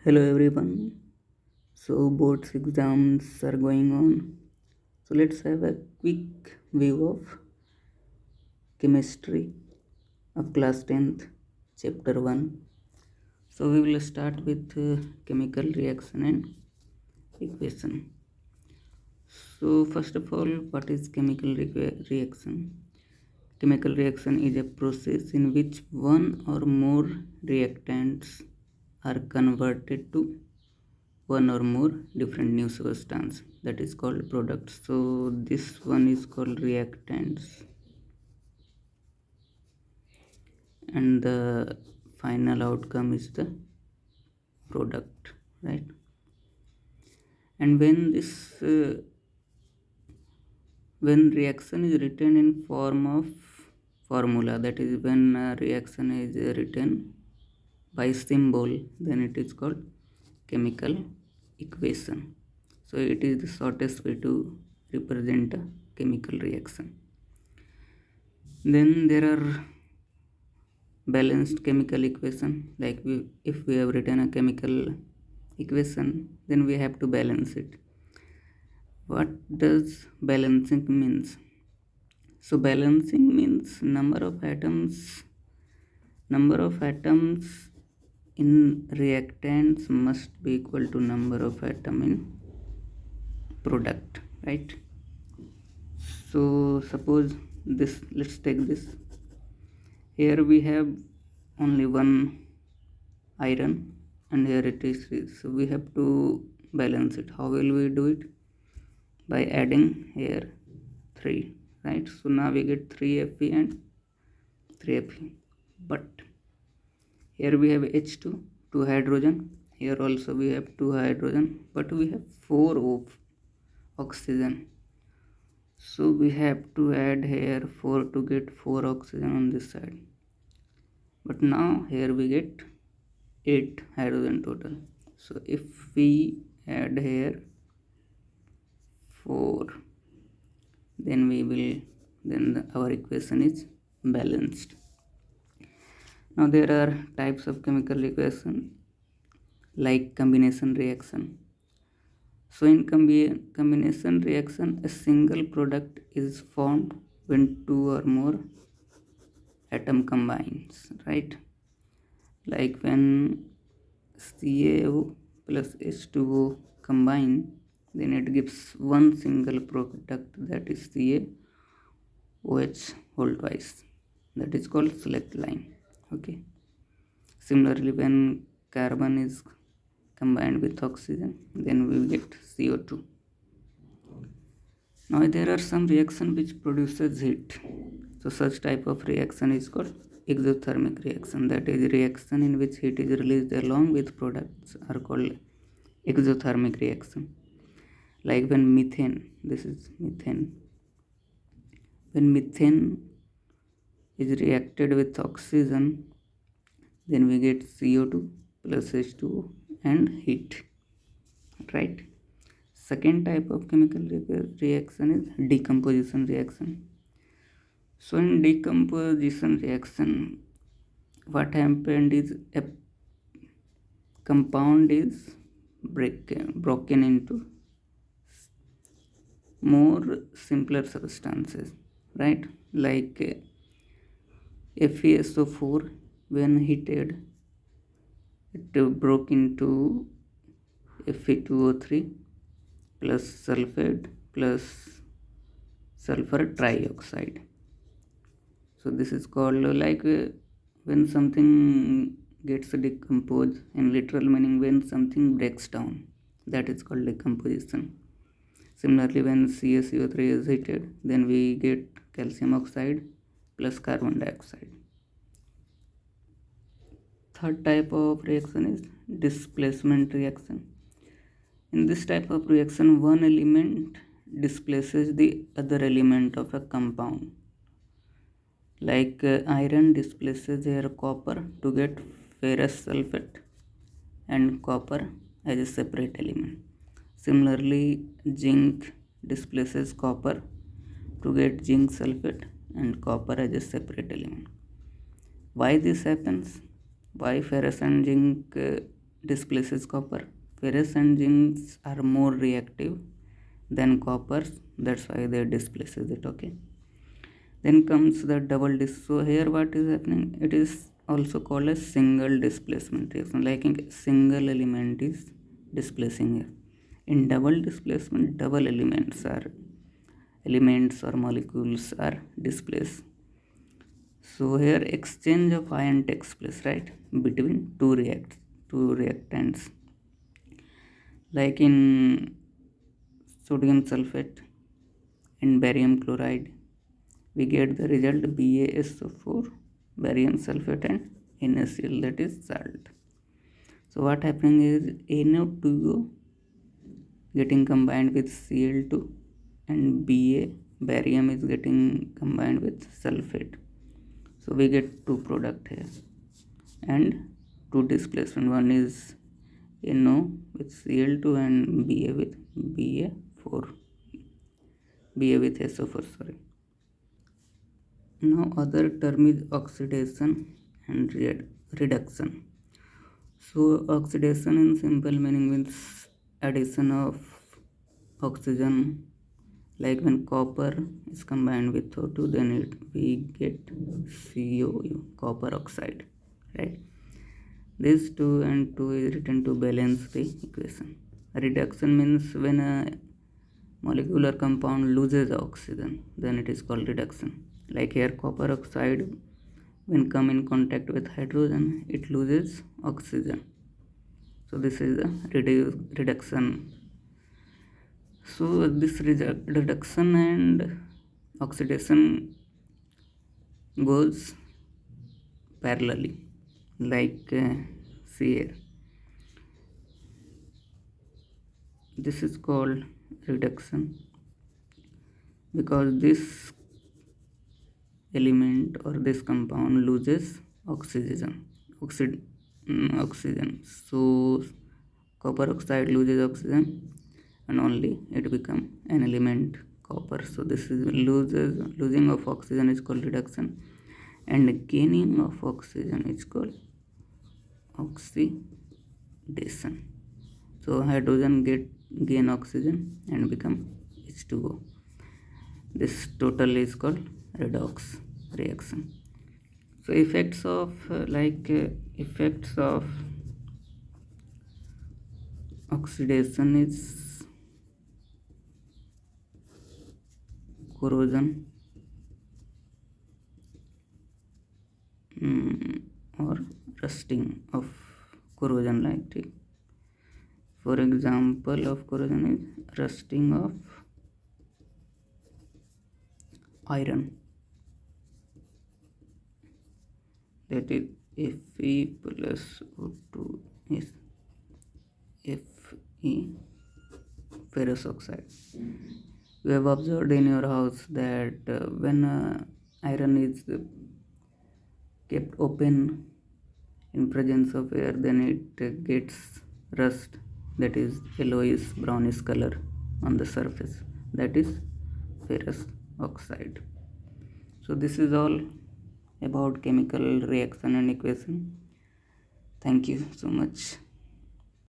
Hello everyone. So boards exams are going on. So let's have a quick view of chemistry of class 10th chapter 1. So we will start with chemical reaction and equation. So first of all, what is chemical reaction? Chemical reaction is a process in which one or more reactants are converted to one or more different new substance, that is called products. So this one is called reactants, and the final outcome is the product, right? And when reaction is written in form of formula, that is when a reaction is written by symbol, then it is called chemical equation. So it is the shortest way to represent a chemical reaction. Then there are balanced chemical equation, like if we have written a chemical equation, then we have to balance it. What does balancing means? So balancing means number of atoms in reactants must be equal to number of atom in product, right? So suppose this, let's take this. Here we have only one iron and here it is 3. So we have to balance it. How will we do it? By adding here 3, right? So now we get 3Fe and 3Fe. But here we have H2, 2 hydrogen. Here also we have 2 hydrogen, but we have 4 of oxygen. So we have to add here 4 to get 4 oxygen on this side. But now here we get 8 hydrogen total. So if we add here 4, then our equation is balanced. Now there are types of chemical equation like combination reaction. So in combination reaction, a single product is formed when 2 or more atom combines, right? Like when CaO plus H2O combine, then it gives one single product, that is CaOH whole twice. That is called select line. Okay. Similarly, when carbon is combined with oxygen, then we will get CO2. Now there are some reaction which produces heat. So such type of reaction is called exothermic reaction. That is reaction in which heat is released along with products are called exothermic reaction. Like when methane, this is methane. When methane is reacted with oxygen, then we get CO2 plus H2O and heat, right? Second type of chemical reaction is decomposition reaction. So in decomposition reaction, what happened is a compound is broken into more simpler substances, right? Like FeSO4, when heated, it broke into Fe2O3 plus sulfate plus sulfur trioxide. So this is called when something gets decomposed, in literal meaning when something breaks down, that is called decomposition. Similarly, when CaCO3 is heated, then we get calcium oxide plus carbon dioxide. Third type of reaction is displacement reaction. In this type of reaction, one element displaces the other element of a compound. Like iron displaces here copper to get ferrous sulfate and copper as a separate element. Similarly, zinc displaces copper to get zinc sulfate and copper as a separate element. Why this happens? Why ferrous and zinc displaces copper. Ferrous and zincs are more reactive than copper, that's why they displaces it. Okay, then comes the double so here what is happening, it is also called a single displacement reaction, like a single element is displacing here. In double displacement, double elements or molecules are displaced. So here exchange of ion takes place, right, between two reactants, like in sodium sulfate and barium chloride. We get the result BaSO4, barium sulfate and NaCl, that is salt. So what happening is NO2O getting combined with Cl2 and barium is getting combined with sulfate. So we get two product here and two displacement. One is NO with Cl2 and Ba with SO4, sorry. Now other term is oxidation and reduction. So oxidation in simple meaning means addition of oxygen, like when copper is combined with O2, then we get COU, copper oxide, right? This 2 and 2 is written to balance the equation. Reduction means when a molecular compound loses oxygen, then it is called reduction. Like here copper oxide, when come in contact with hydrogen, it loses oxygen. So this is the reduction. So this reduction and oxidation goes parallelly, like see here. This is called reduction because this element or this compound loses oxygen. So copper oxide loses oxygen and only it become an element copper. So this is losing of oxygen is called reduction, and gaining of oxygen is called oxidation. So hydrogen gain oxygen and become H2O. This total is called redox reaction. So effects of oxidation is corrosion, or rusting of corrosion, like for example of corrosion is rusting of iron, that is Fe plus O2 is Fe, ferrous oxide. You have observed in your house that when iron is kept open in presence of air, then it gets rust, that is yellowish brownish color on the surface, that is ferrous oxide. So this is all about chemical reaction and equation. Thank you so much.